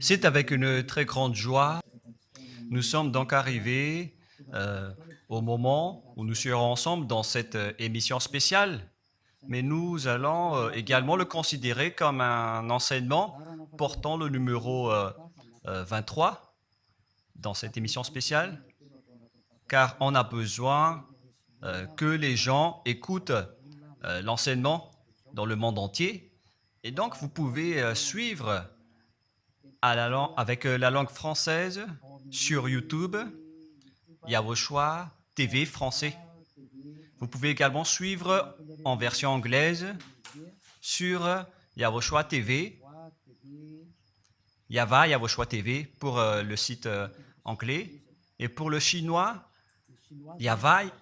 C'est avec une très grande joie. Nous sommes donc arrivés au moment où nous serons ensemble dans cette émission spéciale, mais nous allons également le considérer comme un enseignement portant le numéro 23 dans cette émission spéciale, car on a besoin que les gens écoutent l'enseignement dans le monde entier. Et donc, vous pouvez suivre avec la langue française sur YouTube, Yawoshua TV français. Vous pouvez également suivre en version anglaise sur Yawoshua TV, Yawoshua TV pour le site anglais. Et pour le chinois,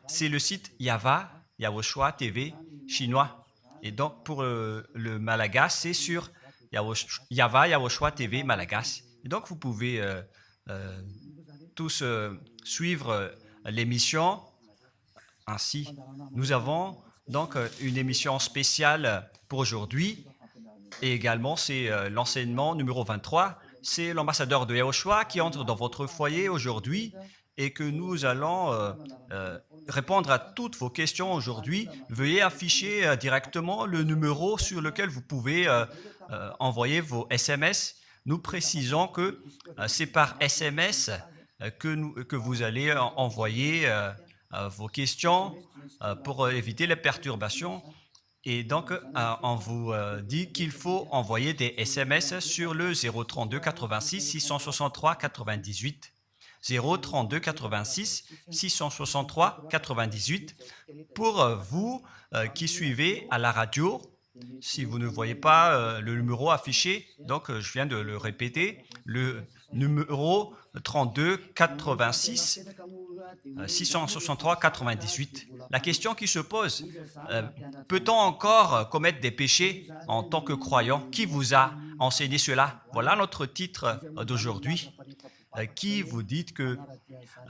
c'est le site Yawoshua TV chinois. Et donc pour le malagas, c'est sur Yawoshua TV malagas. Et donc vous pouvez tous suivre l'émission ainsi. Nous avons donc une émission spéciale pour aujourd'hui et également c'est l'enseignement numéro 23. C'est l'ambassadeur de Yawoshua qui entre dans votre foyer aujourd'hui et que nous allons répondre à toutes vos questions aujourd'hui. Veuillez afficher directement le numéro sur lequel vous pouvez envoyer vos SMS. Nous précisons que c'est par SMS que vous allez envoyer vos questions pour éviter les perturbations. Et donc, on vous dit qu'il faut envoyer des SMS sur le 032 86 663 98. 032 86 663 98 pour vous qui suivez à la radio. Si vous ne voyez pas le numéro affiché, donc je viens de le répéter, le numéro 32 86 663 98. La question qui se pose, peut-on encore commettre des péchés en tant que croyant? Qui vous a enseigné cela? Voilà notre titre d'aujourd'hui. Qui vous dit que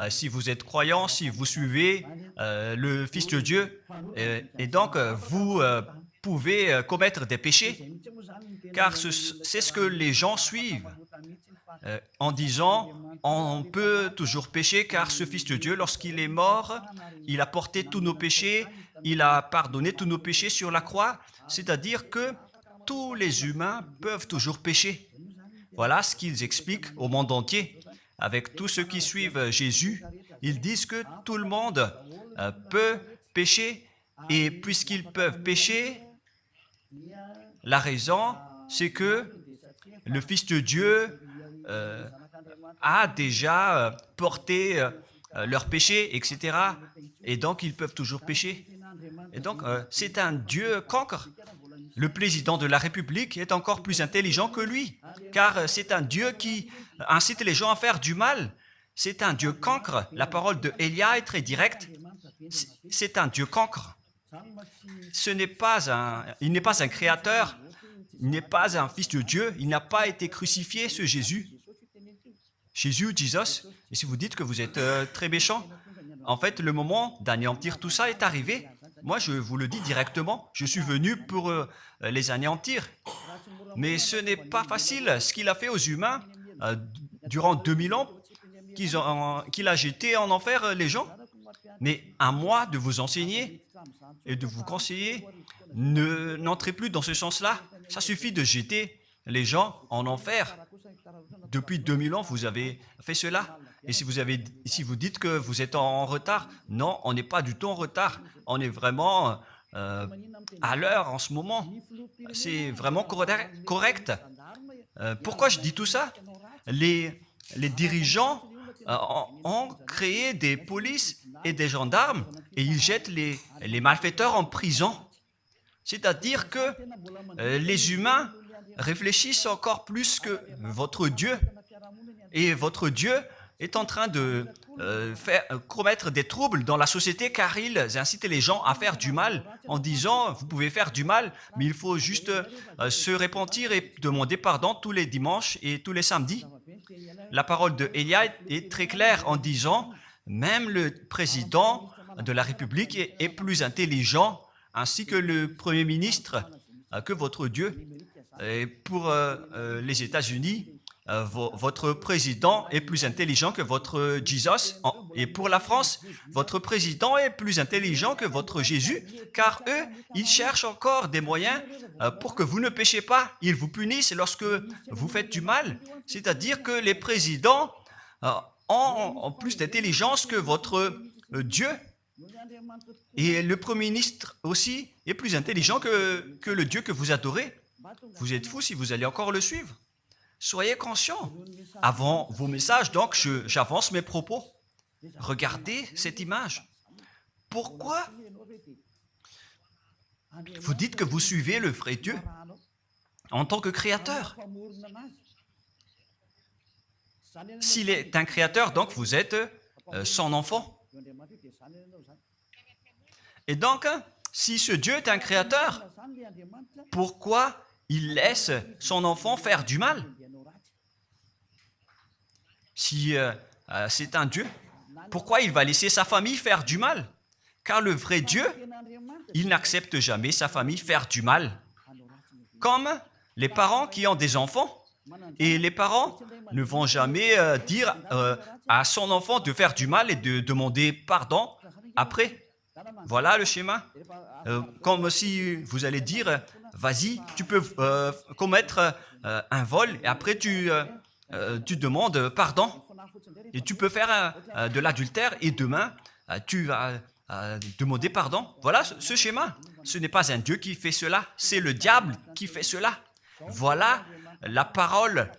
si vous êtes croyant, si vous suivez le Fils de Dieu, et donc vous pouvez commettre des péchés, car c'est ce que les gens suivent en disant on peut toujours pécher car ce Fils de Dieu, lorsqu'il est mort, il a porté tous nos péchés, il a pardonné tous nos péchés sur la croix, c'est-à-dire que tous les humains peuvent toujours pécher. Voilà ce qu'ils expliquent au monde entier. Avec tous ceux qui suivent Jésus, ils disent que tout le monde peut pécher et puisqu'ils peuvent pécher, la raison, c'est que le Fils de Dieu a déjà porté leurs péchés, etc. Et donc, ils peuvent toujours pécher. Et donc, c'est un Dieu cancre. Le président de la République est encore plus intelligent que lui, car c'est un Dieu qui incite les gens à faire du mal. C'est un Dieu cancre. La parole de Élia est très directe. C'est un Dieu cancre. Il n'est pas un créateur, il n'est pas un fils de Dieu, il n'a pas été crucifié, ce Jésus. Jesus. Et si vous dites que vous êtes très méchant, en fait, le moment d'anéantir tout ça est arrivé. Moi, je vous le dis directement, je suis venu pour les anéantir. Mais ce n'est pas facile. Ce qu'il a fait aux humains durant 2000 ans, qu'il a jeté en enfer les gens. Mais à moi de vous enseigner et de vous conseiller, n'entrez plus dans ce sens-là. Ça suffit de jeter les gens en enfer. Depuis 2000 ans, vous avez fait cela. Et si vous dites que vous êtes en retard, non, on n'est pas du tout en retard. On est vraiment à l'heure en ce moment. C'est vraiment correct. Pourquoi je dis tout ça? Les dirigeants ont créé des polices et des gendarmes et ils jettent les malfaiteurs en prison. C'est-à-dire que les humains réfléchissent encore plus que votre Dieu. Et votre Dieu est en train de commettre des troubles dans la société car ils incitent les gens à faire du mal en disant vous pouvez faire du mal, mais il faut juste se repentir et demander pardon tous les dimanches et tous les samedis. La parole de Élia est très claire en disant même le président de la République est plus intelligent ainsi que le Premier ministre que votre Dieu. Et pour les États-Unis, votre président est plus intelligent que votre Jesus. Et pour la France, votre président est plus intelligent que votre Jésus, car eux, ils cherchent encore des moyens pour que vous ne péchiez pas. Ils vous punissent lorsque vous faites du mal. C'est-à-dire que les présidents ont plus d'intelligence que votre Dieu. Et le Premier ministre aussi est plus intelligent que le Dieu que vous adorez. Vous êtes fou si vous allez encore le suivre. Soyez conscients. Avant vos messages, donc, j'avance mes propos. Regardez cette image. Pourquoi vous dites que vous suivez le vrai Dieu en tant que créateur? S'il est un créateur, donc vous êtes son enfant. Et donc, si ce Dieu est un créateur, pourquoi il laisse son enfant faire du mal? Si c'est un Dieu, pourquoi il va laisser sa famille faire du mal? Car le vrai Dieu, il n'accepte jamais sa famille faire du mal. Comme les parents qui ont des enfants, et les parents ne vont jamais dire à son enfant de faire du mal et de demander pardon après. Voilà le schéma. Comme si vous allez dire, vas-y, tu peux commettre un vol et après tu demandes pardon. Et tu peux faire de l'adultère et demain, tu vas demander pardon. Voilà ce schéma. Ce n'est pas un Dieu qui fait cela, c'est le diable qui fait cela. Voilà la parole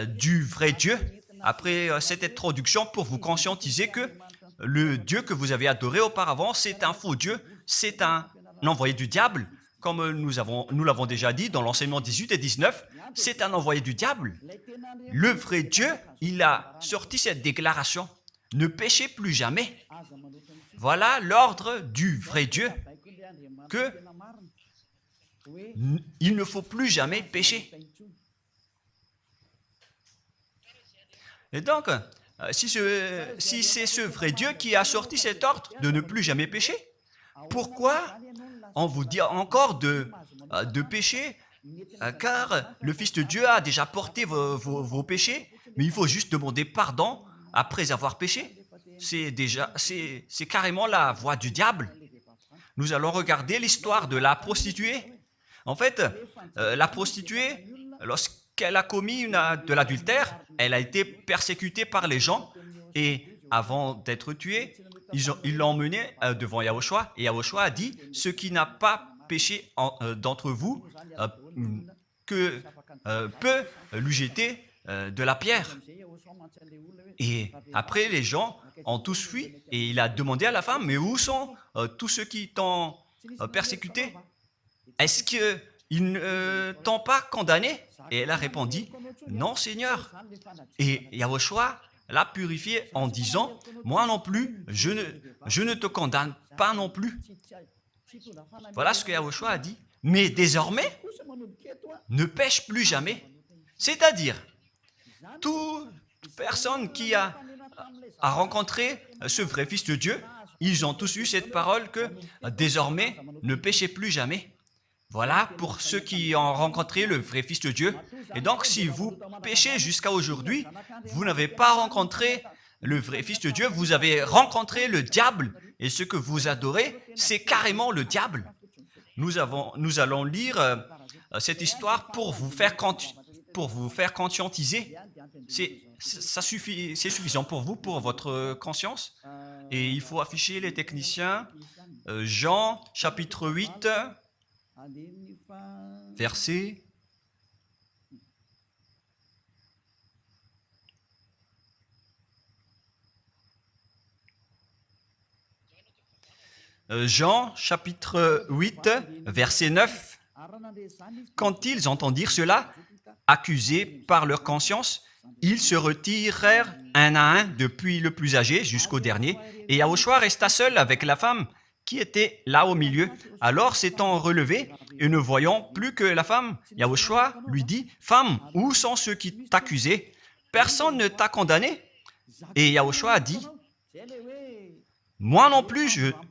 du vrai Dieu. Après cette introduction, pour vous conscientiser que le Dieu que vous avez adoré auparavant, c'est un faux Dieu, c'est un envoyé du diable. Comme nous l'avons déjà dit dans l'enseignement 18 et 19, c'est un envoyé du diable. Le vrai Dieu, il a sorti cette déclaration. Ne péchez plus jamais. Voilà l'ordre du vrai Dieu. Que il ne faut plus jamais pécher. Et donc, si c'est ce vrai Dieu qui a sorti cet ordre de ne plus jamais pécher, pourquoi on vous dit encore de pécher? Car le Fils de Dieu a déjà porté vos péchés, mais il faut juste demander pardon après avoir péché. C'est carrément la voie du diable. Nous allons regarder l'histoire de la prostituée. En fait, la prostituée, lorsqu'elle a commis de l'adultère, elle a été persécutée par les gens et avant d'être tuée, ils l'ont emmenée devant Yahushua et Yahushua a dit « Ce qui n'a pas péché d'entre vous peut lui jeter de la pierre. » Et après, les gens ont tous fui et il a demandé à la femme « Mais où sont tous ceux qui t'ont persécuté? Est-ce qu'ils ne t'ont pas condamné ?» Et elle a répondu « Non, Seigneur. » Et Yahushua l'a purifié en disant « Moi non plus, je ne te condamne pas non plus. » Voilà ce que Yahushua a dit. Mais désormais, ne pêche plus jamais. C'est-à-dire, toute personne qui a rencontré ce vrai Fils de Dieu, ils ont tous eu cette parole que désormais, ne péchez plus jamais. Voilà pour ceux qui ont rencontré le vrai Fils de Dieu. Et donc, si vous péchez jusqu'à aujourd'hui, vous n'avez pas rencontré le vrai Fils de Dieu, vous avez rencontré le diable. Et ce que vous adorez, c'est carrément le diable. Nous allons lire cette histoire pour vous faire conscientiser. C'est suffisant pour vous, pour votre conscience. Et il faut afficher les techniciens. Jean, chapitre 8, verset... Jean, chapitre 8, verset 9. Quand ils entendirent cela, accusés par leur conscience, ils se retirèrent un à un, depuis le plus âgé jusqu'au dernier, et Yahushua resta seul avec la femme qui était là au milieu. Alors, s'étant relevé et ne voyant plus que la femme, Yahushua lui dit, « Femme, où sont ceux qui t'accusaient? Personne ne t'a condamné ?» Et Yahushua a dit, « Moi non plus,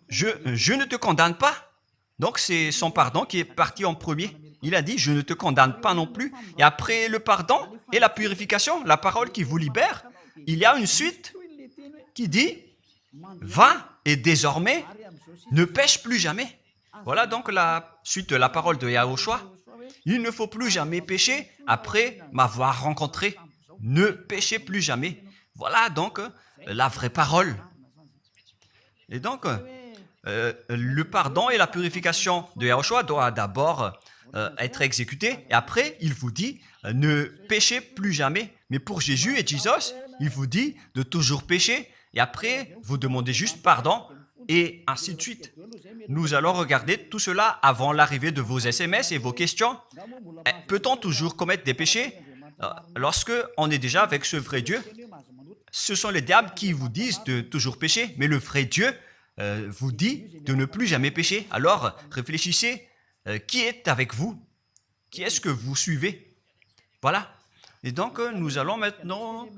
je ne te condamne pas. » Donc, c'est son pardon qui est parti en premier. il a dit, je ne te condamne pas non plus. Et après le pardon et la purification, la parole qui vous libère, il y a une suite qui dit, va et désormais, ne pêche plus jamais. Voilà donc la suite de la parole de Yahushua. Il ne faut plus jamais pécher après m'avoir rencontré. Ne péchez plus jamais. Voilà donc la vraie parole. Et donc, le pardon et la purification de Yahushua doivent d'abord être exécutés. Et après, il vous dit, ne péchez plus jamais. Mais pour Jésus et Jesus, il vous dit de toujours pécher. Et après, vous demandez juste pardon. Et ainsi de suite. Nous allons regarder tout cela avant l'arrivée de vos SMS et vos questions. Peut-on toujours commettre des péchés lorsque on est déjà avec ce vrai Dieu? Ce sont les diables qui vous disent de toujours pécher, mais le vrai Dieu vous dit de ne plus jamais pécher. Alors, réfléchissez, qui est avec vous? Qui est-ce que vous suivez? Voilà. Et donc, nous allons maintenant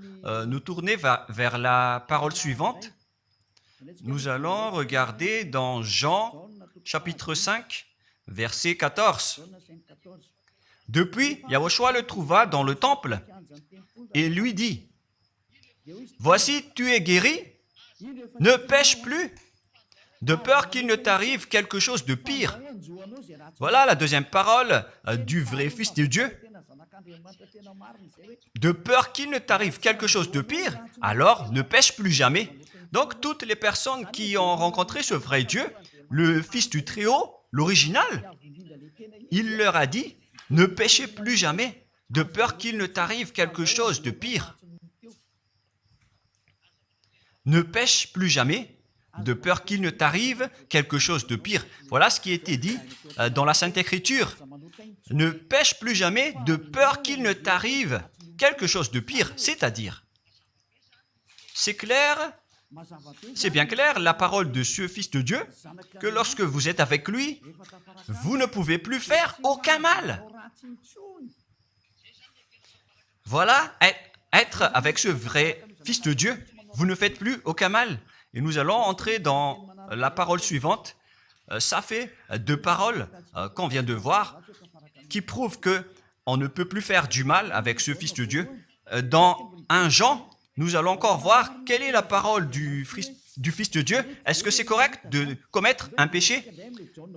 nous tourner vers la parole suivante. Nous allons regarder dans Jean, chapitre 5, verset 14. Depuis, Yahushua le trouva dans le temple et lui dit, « Voici, tu es guéri, ne pêche plus, de peur qu'il ne t'arrive quelque chose de pire. » Voilà la deuxième parole du vrai Fils de Dieu. De peur qu'il ne t'arrive quelque chose de pire, alors ne pêche plus jamais. Donc, toutes les personnes qui ont rencontré ce vrai Dieu, le Fils du Très-Haut, l'original, il leur a dit, ne péchez plus jamais, de peur qu'il ne t'arrive quelque chose de pire. Ne pêche plus jamais, de peur qu'il ne t'arrive quelque chose de pire. Voilà ce qui a été dit dans la Sainte Écriture. Ne pêche plus jamais, de peur qu'il ne t'arrive quelque chose de pire, c'est-à-dire, c'est clair. C'est bien clair, la parole de ce Fils de Dieu, que lorsque vous êtes avec lui, vous ne pouvez plus faire aucun mal. Voilà, être avec ce vrai Fils de Dieu, vous ne faites plus aucun mal. Et nous allons entrer dans la parole suivante. Ça fait deux paroles qu'on vient de voir, qui prouvent qu'on ne peut plus faire du mal avec ce Fils de Dieu. Dans 1 Jean, nous allons encore voir quelle est la parole du Fils de Dieu. Est-ce que c'est correct de commettre un péché?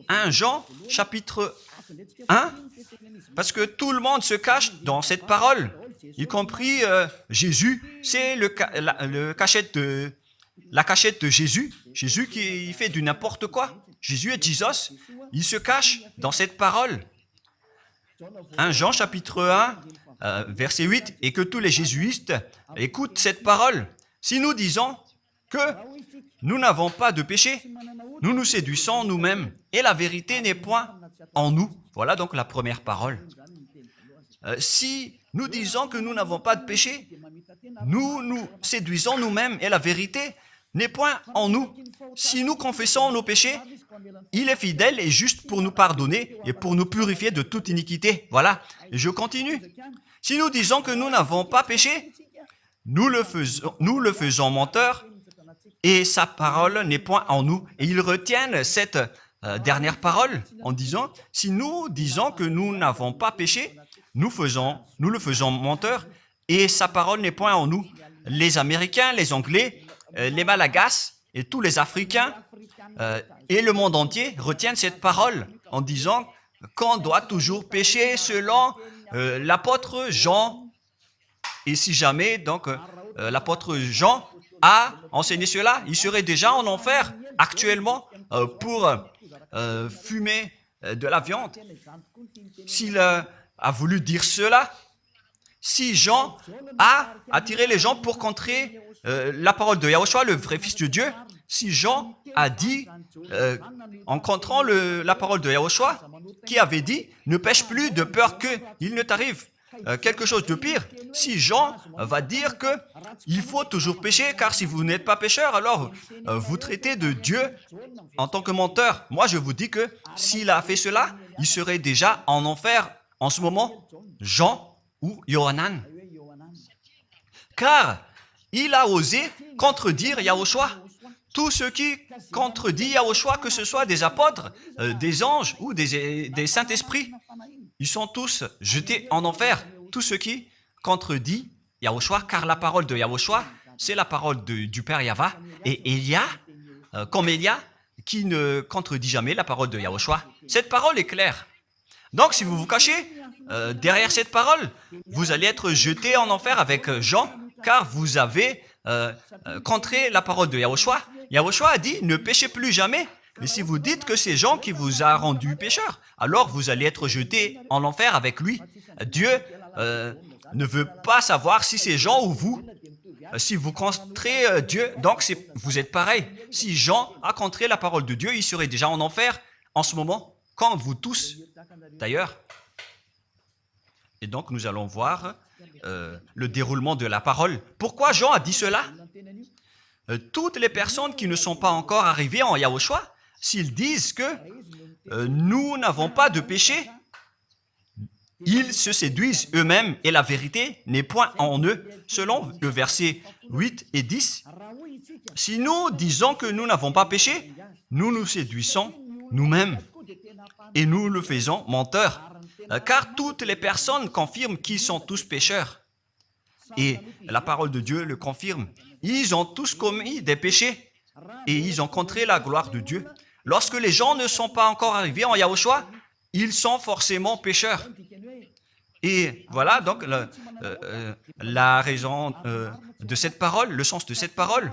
1 Jean, chapitre 1, parce que tout le monde se cache dans cette parole, y compris Jésus. C'est la cachette de Jésus. Jésus qui fait du n'importe quoi. Jésus et Jesus, ils se cachent dans cette parole. 1 Jean, chapitre 1, verset 8, et que tous les jésuites écoutent cette parole. Si nous disons que nous n'avons pas de péché, nous nous séduisons nous-mêmes et la vérité n'est point en nous. Voilà donc la première parole. Si nous disons que nous n'avons pas de péché, nous nous séduisons nous-mêmes et la vérité n'est point en nous. Si nous confessons nos péchés, il est fidèle et juste pour nous pardonner et pour nous purifier de toute iniquité. Voilà, et je continue. Si nous disons que nous n'avons pas péché, nous le faisons menteur et sa parole n'est point en nous. Et ils retiennent cette dernière parole en disant, si nous disons que nous n'avons pas péché, nous le faisons menteur et sa parole n'est point en nous. Les Américains, les Anglais, les Malagasy et tous les Africains et le monde entier retiennent cette parole en disant qu'on doit toujours pécher selon l'apôtre Jean. Et si jamais donc l'apôtre Jean a enseigné cela, il serait déjà en enfer actuellement pour fumer de la viande. S'il a voulu dire cela, si Jean a attiré les gens pour contrer la parole de Yahushua, le vrai Fils de Dieu, si Jean a dit, en contrant la parole de Yahushua, qui avait dit, ne pêche plus de peur qu'il ne t'arrive quelque chose de pire. Si Jean va dire qu'il faut toujours pécher, car si vous n'êtes pas pécheur, alors vous traitez de Dieu en tant que menteur. Moi, je vous dis que s'il a fait cela, il serait déjà en enfer en ce moment, Jean ou Yohanan. Car il a osé contredire Yahushua. Tout ce qui contredit Yahushua, que ce soit des apôtres, des anges ou des saints-esprits, ils sont tous jetés en enfer. Tous ceux qui contredisent Yahushua, car la parole de Yahushua, c'est la parole du Père Yahva. Et Élia, comme Élia, qui ne contredit jamais la parole de Yahushua. Cette parole est claire. Donc, si vous vous cachez derrière cette parole, vous allez être jeté en enfer avec Jean, car vous avez contré la parole de Yahushua. Yahushua a dit, ne péchez plus jamais. Mais si vous dites que c'est Jean qui vous a rendu pécheur, alors vous allez être jeté en enfer avec lui. Dieu ne veut pas savoir si c'est Jean ou vous. Si vous contrez Dieu, donc vous êtes pareil. Si Jean a contré la parole de Dieu, il serait déjà en enfer en ce moment, comme vous tous d'ailleurs. Et donc nous allons voir le déroulement de la parole. Pourquoi Jean a dit cela? Toutes les personnes qui ne sont pas encore arrivées en Yahushua, s'ils disent que nous n'avons pas de péché, ils se séduisent eux-mêmes et la vérité n'est point en eux. Selon le verset 8 et 10, si nous disons que nous n'avons pas péché, nous nous séduisons nous-mêmes et nous le faisons menteur. Car toutes les personnes confirment qu'ils sont tous pécheurs. Et la parole de Dieu le confirme. Ils ont tous commis des péchés et ils ont contré la gloire de Dieu. Lorsque les gens ne sont pas encore arrivés en Yahushua, ils sont forcément pécheurs. Et voilà donc la raison de cette parole, le sens de cette parole.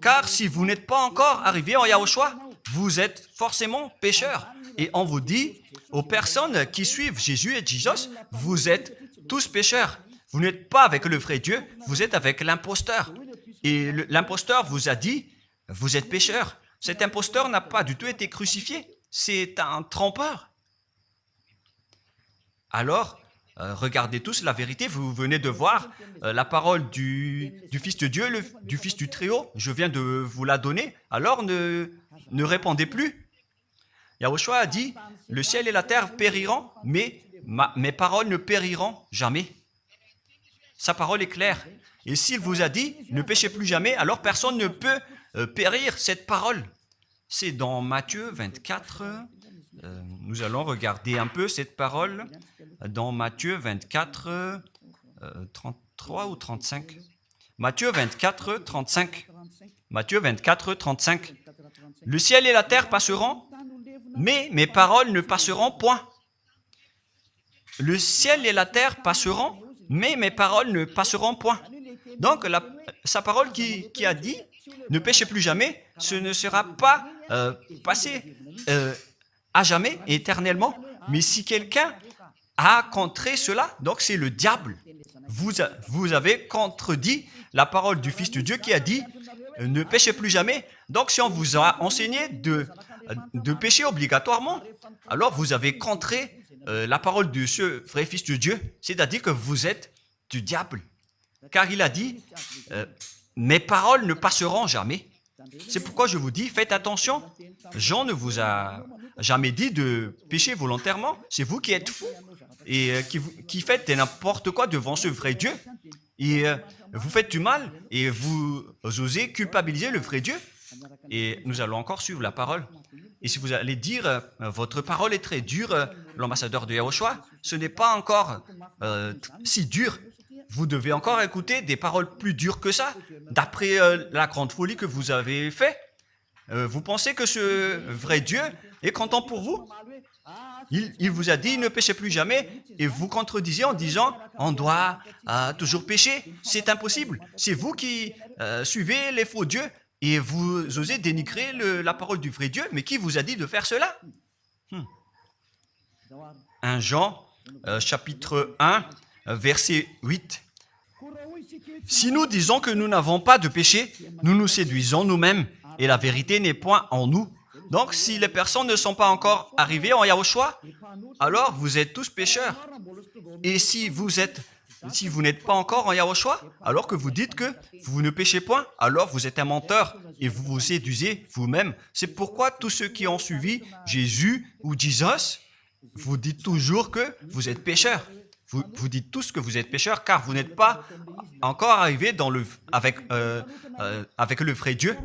Car si vous n'êtes pas encore arrivé en Yahushua, vous êtes forcément pécheurs. Et on vous dit aux personnes qui suivent Jésus et Jesus, vous êtes tous pécheurs. Vous n'êtes pas avec le vrai Dieu, vous êtes avec l'imposteur. Et l'imposteur vous a dit, vous êtes pécheurs. Cet imposteur n'a pas du tout été crucifié. C'est un trompeur. Alors, regardez tous la vérité. Vous venez de voir la parole du Fils de Dieu, du Fils du Très-Haut. Je viens de vous la donner. Alors, ne répondez plus. Yahushua a dit, le ciel et la terre périront, mais mes paroles ne périront jamais. Sa parole est claire. Et s'il vous a dit, ne péchez plus jamais, alors personne ne peut périr cette parole. C'est dans Matthieu 24. Nous allons regarder un peu cette parole dans Matthieu 24, 33 ou 35. Matthieu 24, 35. Matthieu 24, 35. Le ciel et la terre passeront, mais mes paroles ne passeront point. Le ciel et la terre passeront, mais mes paroles ne passeront point. Donc, sa parole qui a dit, ne péchez plus jamais, ce ne sera pas passé à jamais, éternellement. Mais si quelqu'un a contré cela, donc c'est le diable. Vous avez contredit la parole du Fils de Dieu qui a dit, ne péchez plus jamais. Donc, si on vous a enseigné de pécher obligatoirement, alors vous avez contré la parole de ce vrai Fils de Dieu, c'est-à-dire que vous êtes du diable. Car il a dit, mes paroles ne passeront jamais. C'est pourquoi je vous dis, faites attention. Jean ne vous a jamais dit de pécher volontairement. C'est vous qui êtes fous et qui faites n'importe quoi devant ce vrai Dieu. Et vous faites du mal et vous osez culpabiliser le vrai Dieu. Et nous allons encore suivre la parole. Et si vous allez dire, votre parole est très dure, l'ambassadeur de Yahushua, ce n'est pas encore si dur. Vous devez encore écouter des paroles plus dures que ça, d'après la grande folie que vous avez fait. Vous pensez que ce vrai Dieu est content pour vous? Il vous a dit, ne péchez plus jamais, et vous contredisez en disant, on doit toujours pécher. C'est impossible. C'est vous qui suivez les faux dieux, et vous osez dénigrer la parole du vrai Dieu. Mais qui vous a dit de faire cela? 1 Jean, chapitre 1, verset 8. Si nous disons que nous n'avons pas de péché, nous nous séduisons nous-mêmes et la vérité n'est point en nous. Donc, si les personnes ne sont pas encore arrivées en Yahushua, alors vous êtes tous pécheurs. Et si vous n'êtes pas encore en Yahushua, alors que vous dites que vous ne péchez point, alors vous êtes un menteur et vous vous séduisez vous-même. C'est pourquoi tous ceux qui ont suivi Jésus ou Jesus, vous dites toujours que vous êtes pécheurs. Vous dites tous que vous êtes pécheurs car vous n'êtes pas encore arrivés avec le vrai Dieu.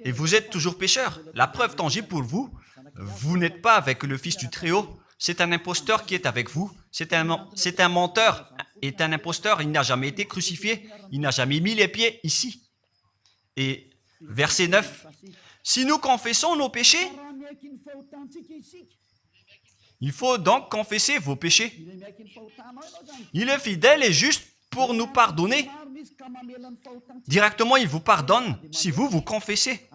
Et vous êtes toujours pécheurs. La preuve tangible pour vous, vous n'êtes pas avec le Fils du Très-Haut. c'est un imposteur qui est avec vous. C'est un menteur, est un imposteur. Il n'a jamais été crucifié. Il n'a jamais mis les pieds ici. Et verset 9. Si nous confessons nos péchés, il faut donc confesser vos péchés. Il est fidèle et juste pour nous pardonner. Directement, il vous pardonne si vous vous confessez.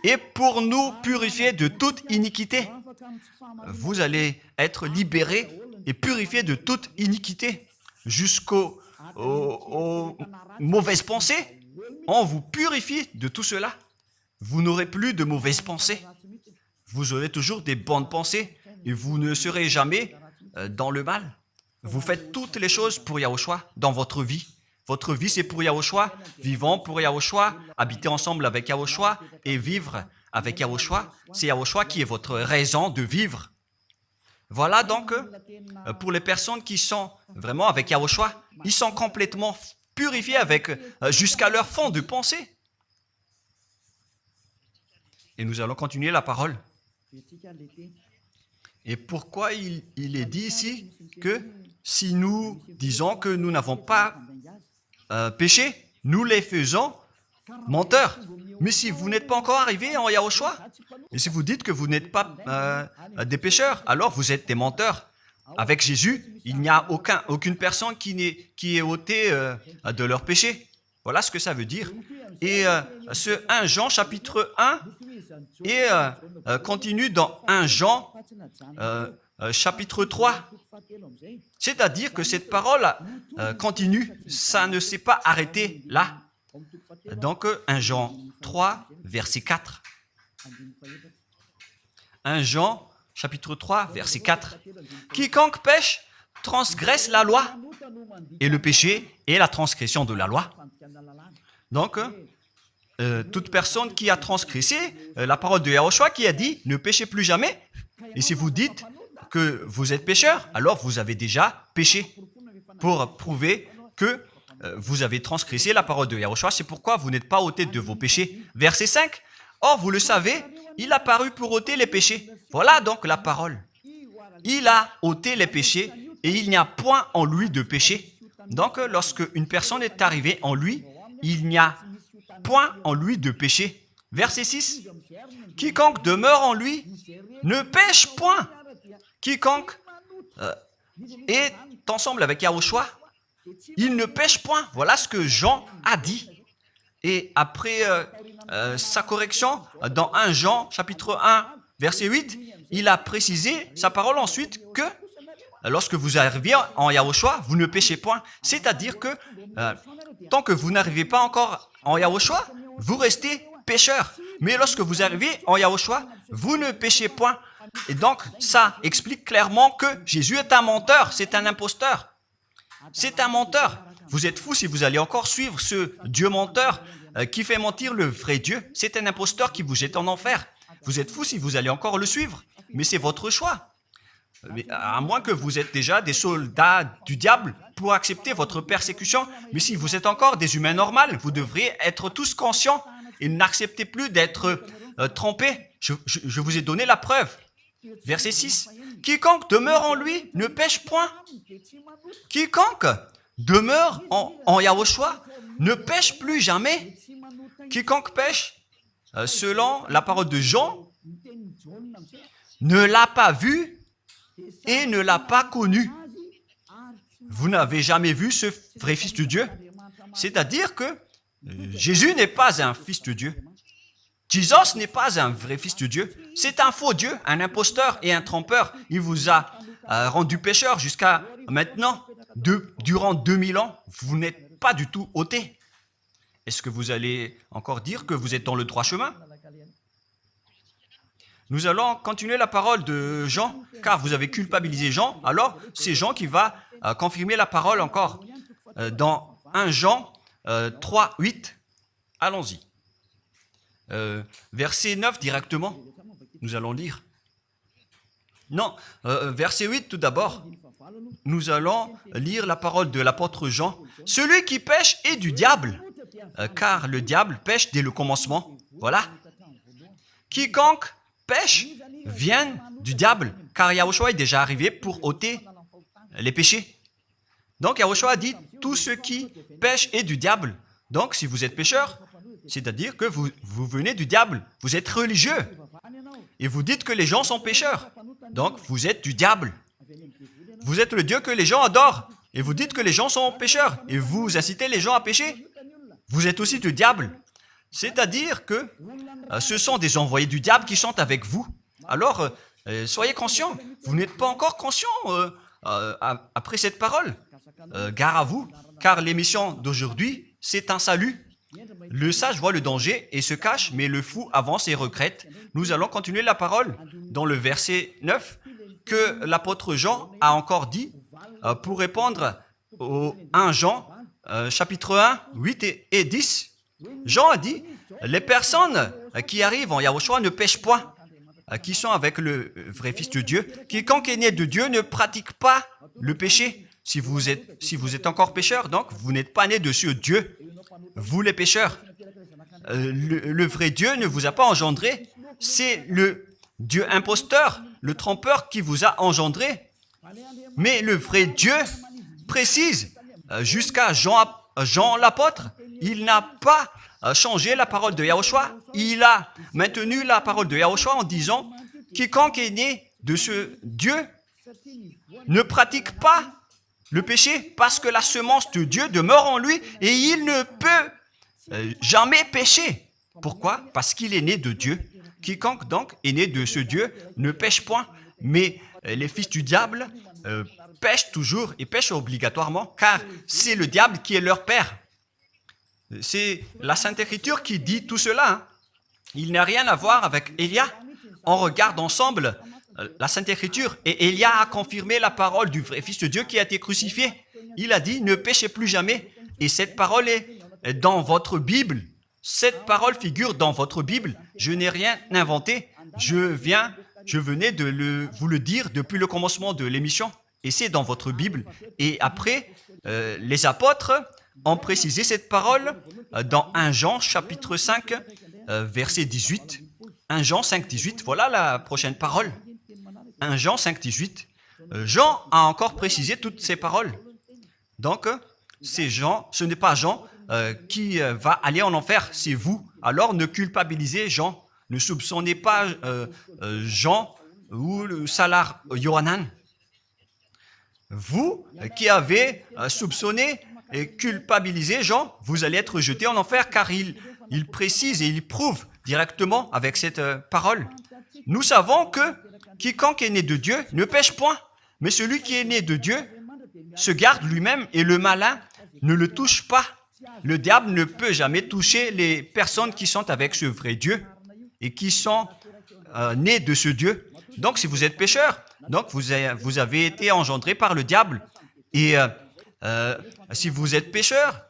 Et pour nous purifier de toute iniquité. Vous allez être libérés et purifiés de toute iniquité. Jusqu'aux mauvaises pensées. On vous purifie de tout cela. Vous n'aurez plus de mauvaises pensées. Vous aurez toujours des bonnes pensées et vous ne serez jamais dans le mal. Vous faites toutes les choses pour Yahushua dans votre vie. Votre vie, c'est pour Yahushua. Vivons pour Yahushua, habiter ensemble avec Yahushua et vivre avec Yahushua. C'est Yahushua qui est votre raison de vivre. Voilà donc, pour les personnes qui sont vraiment avec Yahushua, ils sont complètement purifiés jusqu'à leur fond de pensée. Et nous allons continuer la parole. Et pourquoi il est dit ici que si nous disons que nous n'avons pas péché, nous les faisons menteurs. Mais si vous n'êtes pas encore arrivé en Yahushua, et si vous dites que vous n'êtes pas des pécheurs, alors vous êtes des menteurs. Avec Jésus, il n'y a aucune personne qui est ôtée de leur péché. Voilà ce que ça veut dire. Et ce 1 Jean chapitre 1 et continue dans 1 Jean chapitre 3. C'est-à-dire que cette parole continue, ça ne s'est pas arrêté là. Donc 1 Jean 3, verset 4. 1 Jean chapitre 3, verset 4. Quiconque pêche transgresse la loi, et le péché est la transgression de la loi. Donc, toute personne qui a transgressé la parole de Yahushua qui a dit « Ne péchez plus jamais ». Et si vous dites que vous êtes pécheur, alors vous avez déjà péché pour prouver que vous avez transgressé la parole de Yahushua. C'est pourquoi vous n'êtes pas ôté de vos péchés. Verset 5. Or, vous le savez, il a paru pour ôter les péchés. Voilà donc la parole. Il a ôté les péchés et il n'y a point en lui de péché. Donc, lorsque une personne est arrivée en lui, il n'y a point en lui de péché. Verset 6. Quiconque demeure en lui ne pêche point. Quiconque est ensemble avec Yahushua, il ne pêche point. Voilà ce que Jean a dit. Et après sa correction, dans 1 Jean, chapitre 1, verset 8, il a précisé sa parole ensuite que lorsque vous arrivez en Yahushua, vous ne péchez point. C'est-à-dire que tant que vous n'arrivez pas encore en Yahushua, vous restez pécheur. Mais lorsque vous arrivez en Yahushua, vous ne péchez point. Et donc, ça explique clairement que Jésus est un menteur, c'est un imposteur. C'est un menteur. Vous êtes fous si vous allez encore suivre ce Dieu menteur qui fait mentir le vrai Dieu. C'est un imposteur qui vous jette en enfer. Vous êtes fous si vous allez encore le suivre. Mais c'est votre choix. Mais à moins que vous êtes déjà des soldats du diable pour accepter votre persécution. Mais si vous êtes encore des humains normaux, vous devriez être tous conscients et n'acceptez plus d'être trompés. Je vous ai donné la preuve. Verset 6. Quiconque demeure en lui ne pêche point. Quiconque demeure en Yahushua ne pêche plus jamais. Quiconque pêche, selon la parole de Jean, ne l'a pas vu et ne l'a pas connu. Vous n'avez jamais vu ce vrai Fils de Dieu. C'est-à-dire que Jésus n'est pas un Fils de Dieu. Jésus n'est pas un vrai Fils de Dieu. C'est un faux Dieu, un imposteur et un trompeur. Il vous a rendu pécheur jusqu'à maintenant. Durant 2000 ans, vous n'êtes pas du tout ôté. Est-ce que vous allez encore dire que vous êtes dans le droit chemin? Nous allons continuer la parole de Jean, car vous avez culpabilisé Jean. Alors, c'est Jean qui va confirmer la parole encore. Dans 1 Jean 3, 8, allons-y. Verset 9 directement, nous allons lire. Non, verset 8 tout d'abord. Nous allons lire la parole de l'apôtre Jean. Celui qui pêche est du diable, car le diable pêche dès le commencement. Voilà. Quiconque pêche vient du diable, car Yahushua est déjà arrivé pour ôter les péchés. Donc Yahushua dit, tout ce qui pêche est du diable. Donc si vous êtes pécheur, c'est-à-dire que vous venez du diable, vous êtes religieux, et vous dites que les gens sont pécheurs. Donc vous êtes du diable. Vous êtes le Dieu que les gens adorent, et vous dites que les gens sont pécheurs, et vous incitez les gens à pécher. Vous êtes aussi du diable. C'est-à-dire que ce sont des envoyés du diable qui sont avec vous. Alors, soyez conscients. Vous n'êtes pas encore conscients après cette parole. Gare à vous, car l'émission d'aujourd'hui, c'est un salut. Le sage voit le danger et se cache, mais le fou avance et regrette. Nous allons continuer la parole dans le verset 9 que l'apôtre Jean a encore dit pour répondre au 1 Jean, chapitre 1, 8 et 10. Jean a dit, les personnes qui arrivent en Yahushua ne pêchent point, qui sont avec le vrai Fils de Dieu. Quiconque est né de Dieu ne pratique pas le péché. Si vous êtes encore pécheur, donc vous n'êtes pas né de ce Dieu. Vous les pécheurs. Le vrai Dieu ne vous a pas engendré. C'est le Dieu imposteur, le trompeur qui vous a engendré. Mais le vrai Dieu précise, jusqu'à Jean l'apôtre, il n'a pas changé la parole de Yahushua. Il a maintenu la parole de Yahushua en disant, quiconque est né de ce Dieu ne pratique pas le péché parce que la semence de Dieu demeure en lui et il ne peut jamais pécher. Pourquoi? Parce qu'il est né de Dieu. Quiconque donc est né de ce Dieu ne pêche point. Mais les fils du diable pêchent toujours et pêchent obligatoirement car c'est le diable qui est leur père. C'est la Sainte Écriture qui dit tout cela. Hein. Il n'a rien à voir avec Élia. On regarde ensemble la Sainte Écriture et Élia a confirmé la parole du vrai Fils de Dieu qui a été crucifié. Il a dit, ne péchez plus jamais. Et cette parole est dans votre Bible. Cette parole figure dans votre Bible. Je n'ai rien inventé. Je venais de vous le dire depuis le commencement de l'émission. Et c'est dans votre Bible. Et après, les apôtres ont précisé cette parole dans 1 Jean, chapitre 5, verset 18. 1 Jean 5, 18. Voilà la prochaine parole. 1 Jean 5, 18. Jean a encore précisé toutes ces paroles. Donc, c'est Jean, ce n'est pas Jean qui va aller en enfer, c'est vous. Alors, ne culpabilisez Jean. Ne soupçonnez pas Jean ou le Salar Yohanan. Vous qui avez soupçonné et culpabilisé Jean, vous allez être jeté en enfer car il précise et il prouve directement avec cette parole. Nous savons que quiconque est né de Dieu ne pêche point, mais celui qui est né de Dieu se garde lui-même et le malin ne le touche pas. Le diable ne peut jamais toucher les personnes qui sont avec ce vrai Dieu et qui sont nées de ce Dieu. Donc, si vous êtes pécheur, donc vous avez été engendré par le diable. Et si vous êtes pécheur,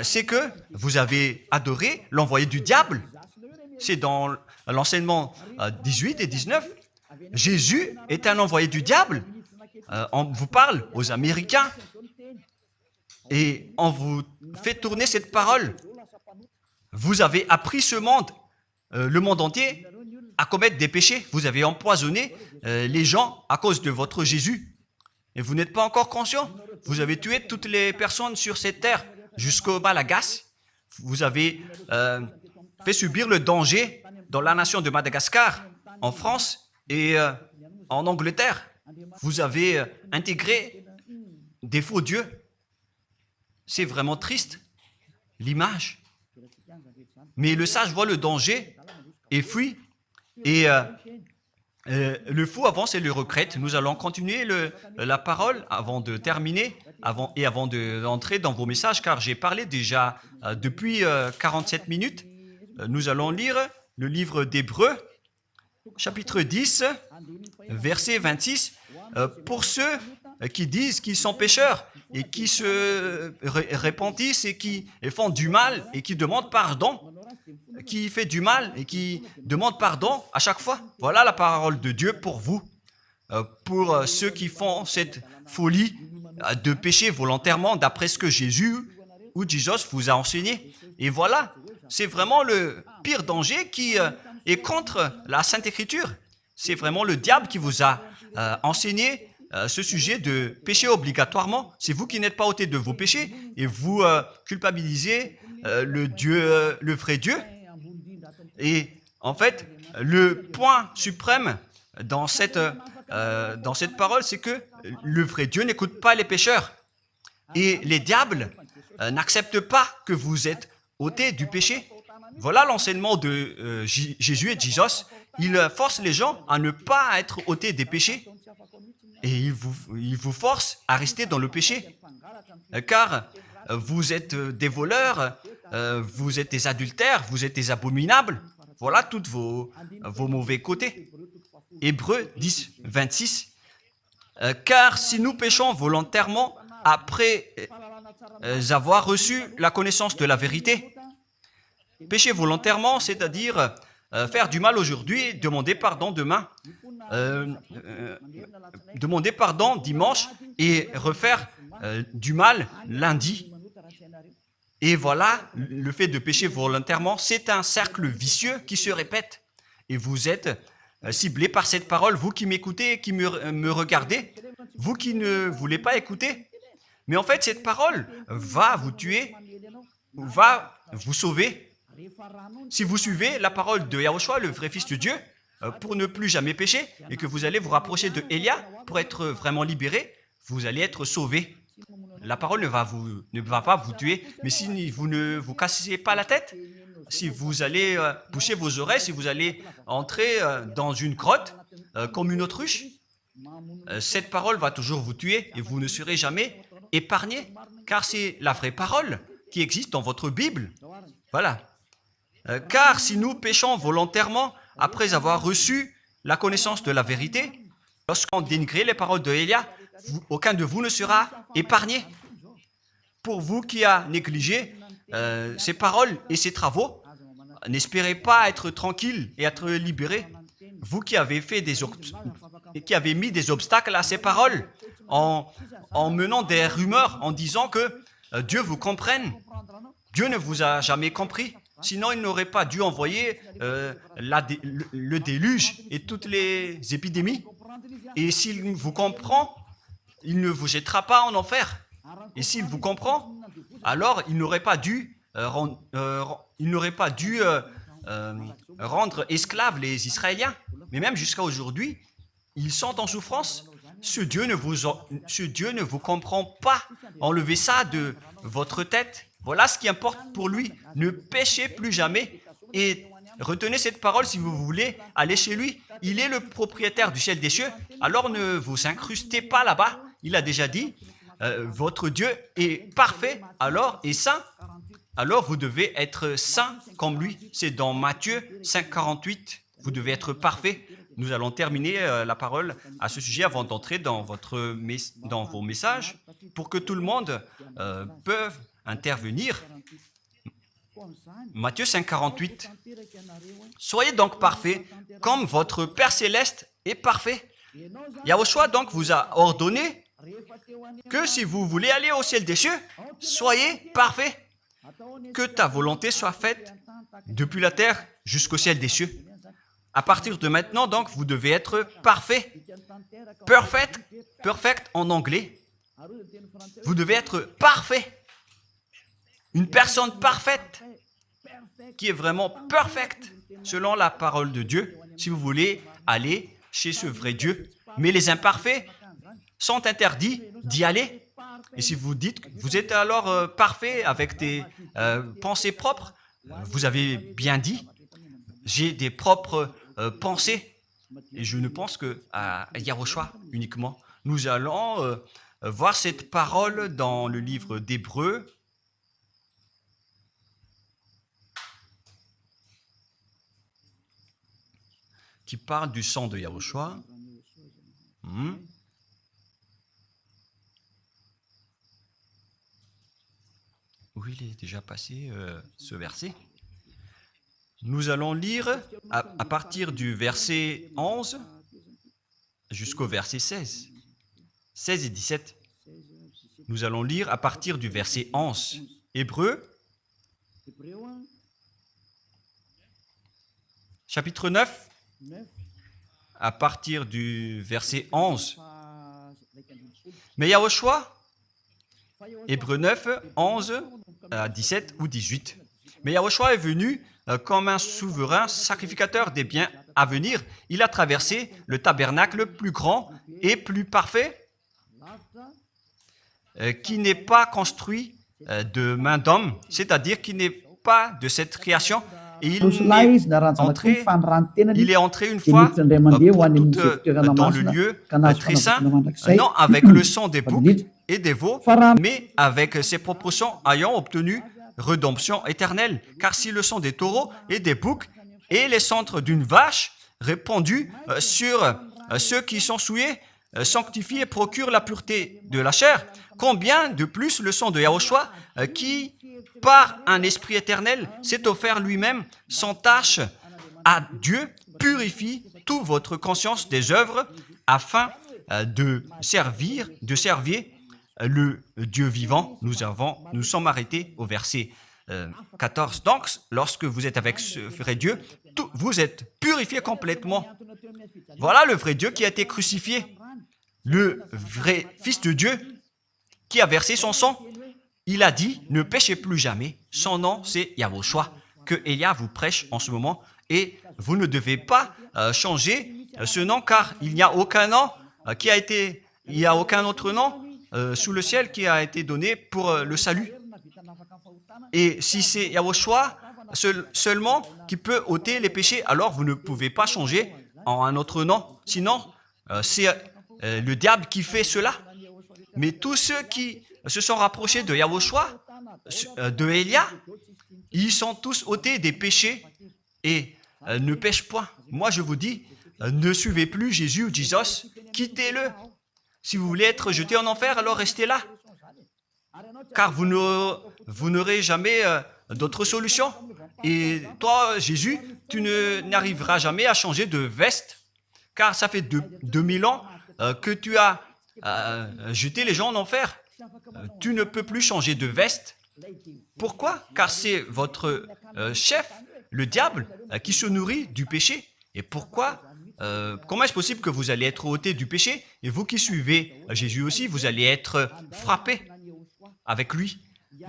c'est que vous avez adoré l'envoyé du diable. C'est dans l'enseignement 18 et 19. Jésus est un envoyé du diable. On vous parle aux Américains et on vous fait tourner cette parole. Vous avez appris ce monde, le monde entier, à commettre des péchés. Vous avez empoisonné les gens à cause de votre Jésus. Et vous n'êtes pas encore conscient. Vous avez tué toutes les personnes sur cette terre jusqu'au Malagasy. Vous avez fait subir le danger dans la nation de Madagascar, en France et en Angleterre. Vous avez intégré des faux dieux. C'est vraiment triste, l'image. Mais le sage voit le danger et fuit. Et le fou avance et le regrette. Nous allons continuer la parole avant de terminer, avant d'entrer dans vos messages, car j'ai parlé déjà depuis 47 minutes. Nous allons lire le livre d'Hébreux, chapitre 10, verset 26. Pour ceux qui disent qu'ils sont pécheurs et qui se repentissent et qui font du mal et qui demandent pardon, qui fait du mal et qui demande pardon à chaque fois. Voilà la parole de Dieu pour vous, pour ceux qui font cette folie de pécher volontairement d'après ce que Jésus ou Jesus vous a enseigné. Et voilà, c'est vraiment le pire danger qui est contre la Sainte Écriture. c'est vraiment le diable qui vous a enseigné ce sujet de péché obligatoirement. C'est vous qui n'êtes pas ôté de vos péchés et vous culpabilisez le vrai Dieu. Et en fait, le point suprême dans cette parole, c'est que le vrai Dieu n'écoute pas les pécheurs. Et les diables n'acceptent pas que vous êtes ôtés du péché. Voilà l'enseignement de Jésus et de Jesus. Il force les gens à ne pas être ôtés des péchés. Et il vous force à rester dans le péché. Car vous êtes des voleurs, vous êtes des adultères, vous êtes des abominables. Voilà tous vos mauvais côtés. Hébreux 10, 26. Car si nous péchons volontairement après avoir reçu la connaissance de la vérité, pécher volontairement, c'est-à-dire faire du mal aujourd'hui, demander pardon demain, demander pardon dimanche et refaire du mal lundi. Et voilà, le fait de pécher volontairement, c'est un cercle vicieux qui se répète. Et vous êtes ciblé par cette parole, vous qui m'écoutez, qui me regardez, vous qui ne voulez pas écouter. Mais en fait, cette parole va vous tuer, va vous sauver. Si vous suivez la parole de Yahushua, le vrai Fils de Dieu, pour ne plus jamais pécher, et que vous allez vous rapprocher de Élia pour être vraiment libéré, vous allez être sauvé. La parole ne va pas vous tuer, mais si vous ne vous cassez pas la tête, si vous allez boucher vos oreilles, si vous allez entrer dans une grotte comme une autruche, cette parole va toujours vous tuer et vous ne serez jamais épargné, car c'est la vraie parole qui existe dans votre Bible. Voilà. Car si nous péchons volontairement après avoir reçu la connaissance de la vérité, lorsqu'on dénigrait les paroles de Élia, aucun de vous ne sera épargné. Pour vous qui a négligé ces paroles et ces travaux, n'espérez pas être tranquille et être libéré. Vous qui avez mis des obstacles à ces paroles en menant des rumeurs, en disant que Dieu vous comprenne. Dieu ne vous a jamais compris. Sinon, il n'aurait pas dû envoyer le déluge et toutes les épidémies. Et s'il vous comprend, il ne vous jettera pas en enfer. Et s'il vous comprend, alors il n'aurait pas dû rendre esclaves les Israéliens. Mais même jusqu'à aujourd'hui, ils sont en souffrance. Ce Dieu ne vous comprend pas. Enlevez ça de votre tête. Voilà ce qui importe pour lui. Ne péchez plus jamais et retenez cette parole si vous voulez aller chez lui. Il est le propriétaire du ciel des cieux. Alors ne vous incrustez pas là-bas. Il a déjà dit, votre Dieu est parfait alors et saint. Alors vous devez être saint comme lui. C'est dans Matthieu 5, 48. Vous devez être parfait. Nous allons terminer la parole à ce sujet avant d'entrer dans vos messages pour que tout le monde peut intervenir. Matthieu 5, 48. Soyez donc parfaits comme votre Père Céleste est parfait. Yahushua donc vous a ordonné que si vous voulez aller au ciel des cieux, soyez parfaits. Que ta volonté soit faite depuis la terre jusqu'au ciel des cieux. À partir de maintenant, donc, vous devez être parfait. Perfect en anglais. Vous devez être parfait. Une personne parfaite qui est vraiment perfecte selon la parole de Dieu si vous voulez aller chez ce vrai Dieu. Mais les imparfaits sont interdits d'y aller. Et si vous dites que vous êtes alors parfait avec des pensées propres, vous avez bien dit, j'ai des propres pensées et je ne pense qu'à Yahushua uniquement. Nous allons voir cette parole dans le livre d'Hébreux. Qui parle du sang de Yahushua. Où il est déjà passé ce verset. Nous allons lire à partir du verset 11 jusqu'au verset 16. 16 et 17. Nous allons lire à partir du verset 11. Hébreux, chapitre 9, à partir du verset 11. Mais Yahushua, Hébreux 9, 11, 17 ou 18. Mais Yahushua est venu comme un souverain sacrificateur des biens à venir. Il a traversé le tabernacle plus grand et plus parfait, qui n'est pas construit de main d'homme, c'est-à-dire qui n'est pas de cette création. Et il est entré une fois pour toutes dans le lieu très saint, non avec le sang des boucs et des veaux, mais avec ses propres sangs ayant obtenu rédemption éternelle. Car si le sang des taureaux et des boucs et les cendres d'une vache répandus sur ceux qui sont souillés sanctifient et procurent la pureté de la chair, combien de plus le sang de Yahushua qui, par un esprit éternel, s'est offert lui-même sans tâche à Dieu, purifie toute votre conscience des œuvres afin de servir le Dieu vivant. Nous sommes arrêtés au verset 14. Donc, lorsque vous êtes avec ce vrai Dieu, vous êtes purifiés complètement. Voilà le vrai Dieu qui a été crucifié, le vrai Fils de Dieu qui a versé son sang. Il a dit, ne péchez plus jamais. Son nom, c'est Yahushua, que Elia vous prêche en ce moment. Et vous ne devez pas changer ce nom, car il n'y a aucun nom il n'y a aucun autre nom sous le ciel qui a été donné pour le salut. Et si c'est Yahushua seulement qui peut ôter les péchés, alors vous ne pouvez pas changer en un autre nom. Sinon, c'est le diable qui fait cela. Mais tous ceux qui se sont rapprochés de Yahushua, de Elia, ils sont tous ôtés des péchés et ne pêchent point. Moi, je vous dis, ne suivez plus Jésus ou Jesus, quittez-le. Si vous voulez être jeté en enfer, alors restez là. Car vous n'aurez jamais d'autre solution. Et toi, Jésus, tu n'arriveras jamais à changer de veste, car ça fait 2000 ans que tu as jeté les gens en enfer. Tu ne peux plus changer de veste. Pourquoi? Car c'est votre chef, le diable, qui se nourrit du péché. Et pourquoi? Comment est-ce possible que vous allez être ôté du péché? Et vous qui suivez Jésus aussi, vous allez être frappé avec lui.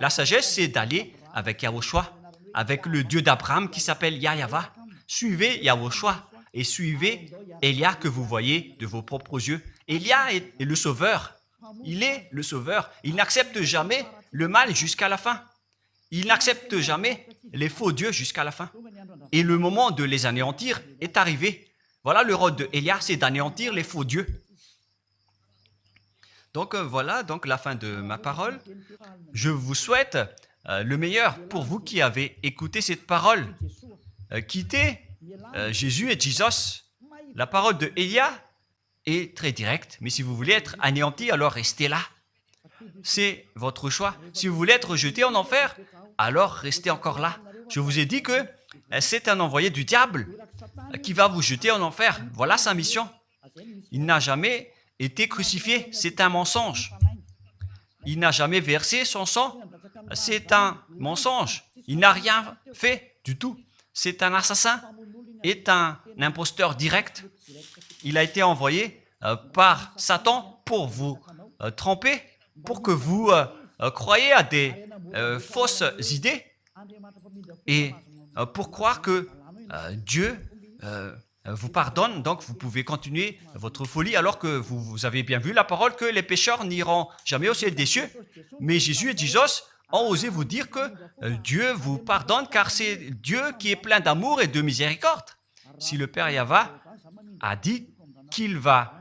La sagesse, c'est d'aller avec Yahushua, avec le Dieu d'Abraham qui s'appelle Yahva. Suivez Yahushua et suivez Elia que vous voyez de vos propres yeux. Elia est le sauveur. Il est le sauveur. Il n'accepte jamais le mal jusqu'à la fin. Il n'accepte jamais les faux dieux jusqu'à la fin. Et le moment de les anéantir est arrivé. Voilà le rôle de Elia, c'est d'anéantir les faux dieux. Donc voilà donc la fin de ma parole. Je vous souhaite le meilleur pour vous qui avez écouté cette parole. Quittez Jésus et Jesus. La parole de Elia est très directe, mais si vous voulez être anéanti, alors restez là. C'est votre choix. Si vous voulez être jeté en enfer, alors restez encore là. Je vous ai dit que c'est un envoyé du diable qui va vous jeter en enfer. Voilà sa mission. Il n'a jamais été crucifié. C'est un mensonge. Il n'a jamais versé son sang. C'est un mensonge. Il n'a rien fait du tout. C'est un assassin. Est un imposteur direct. Il a été envoyé par Satan pour vous tromper, pour que vous croyiez à des fausses idées et pour croire que Dieu vous pardonne, donc vous pouvez continuer votre folie alors que vous avez bien vu la parole que les pécheurs n'iront jamais au ciel des cieux. Mais Jésus et Jesus ont osé vous dire que Dieu vous pardonne car c'est Dieu qui est plein d'amour et de miséricorde. Si le Père Yahva a dit qu'il va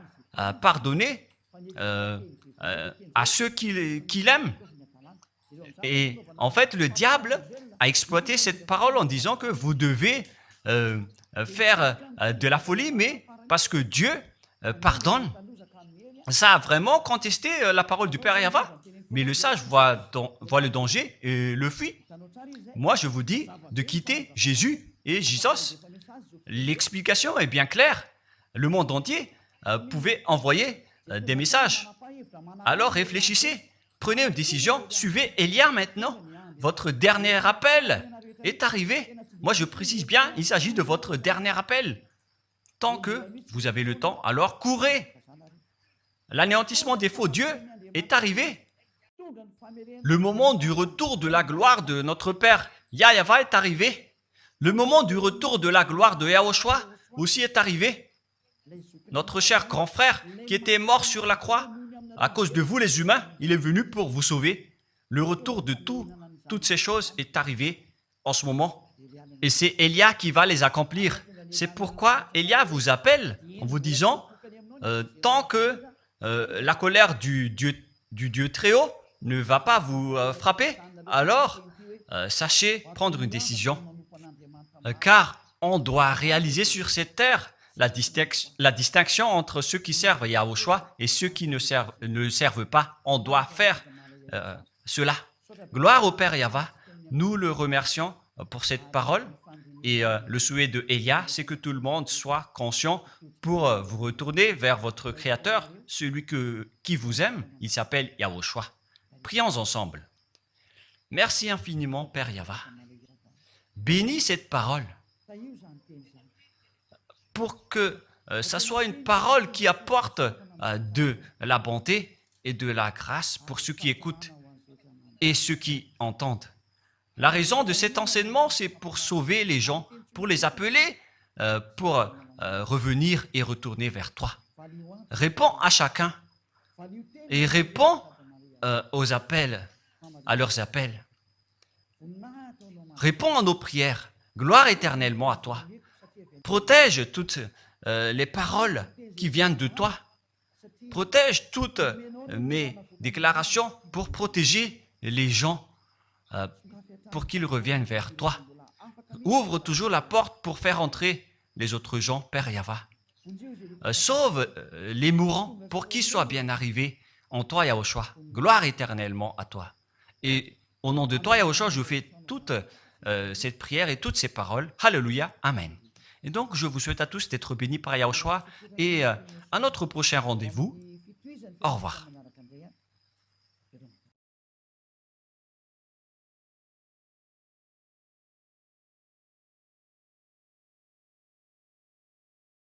pardonner à ceux qu'il aime. Et en fait, le diable a exploité cette parole en disant que vous devez faire de la folie, mais parce que Dieu pardonne. Ça a vraiment contesté la parole du Père Yahva. Mais le sage voit le danger et le fuit. Moi, je vous dis de quitter Jésus et Jesus. L'explication est bien claire. Le monde entier pouvait envoyer des messages. Alors réfléchissez, prenez une décision, suivez Elia maintenant. Votre dernier appel est arrivé. Moi, je précise bien, il s'agit de votre dernier appel. tant que vous avez le temps, alors courez. L'anéantissement des faux dieux est arrivé. Le moment du retour de la gloire de notre Père Yahweh est arrivé. Le moment du retour de la gloire de Yahushua aussi est arrivé. Notre cher grand frère qui était mort sur la croix, à cause de vous les humains, il est venu pour vous sauver. Le retour de toutes ces choses est arrivé en ce moment. Et c'est Élia qui va les accomplir. C'est pourquoi Élia vous appelle en vous disant, tant que la colère du Dieu très haut ne va pas vous frapper, alors sachez prendre une décision. Car on doit réaliser sur cette terre la distinction entre ceux qui servent Yahushua et ceux qui ne servent pas. On doit faire cela. Gloire au Père Yahweh. Nous le remercions pour cette parole. Et le souhait de Élia, c'est que tout le monde soit conscient pour vous retourner vers votre Créateur, celui qui vous aime. Il s'appelle Yahushua. Prions ensemble. Merci infiniment, Père Yahweh. Bénis cette parole pour que ça soit une parole qui apporte de la bonté et de la grâce pour ceux qui écoutent et ceux qui entendent. La raison de cet enseignement, c'est pour sauver les gens, pour les appeler, pour revenir et retourner vers toi. Réponds à chacun et réponds aux appels, à leurs appels. Réponds à nos prières. Gloire éternellement à toi. Protège toutes les paroles qui viennent de toi. Protège toutes mes déclarations pour protéger les gens, pour qu'ils reviennent vers toi. Ouvre toujours la porte pour faire entrer les autres gens, Père Yahweh. Sauve les mourants pour qu'ils soient bien arrivés en toi, Yahushua. Gloire éternellement à toi. Et au nom de toi, Yahushua, je fais toute cette prière et toutes ces paroles. Alléluia. Amen. Et donc, je vous souhaite à tous d'être bénis par Yahushua et à notre prochain rendez-vous. Au revoir.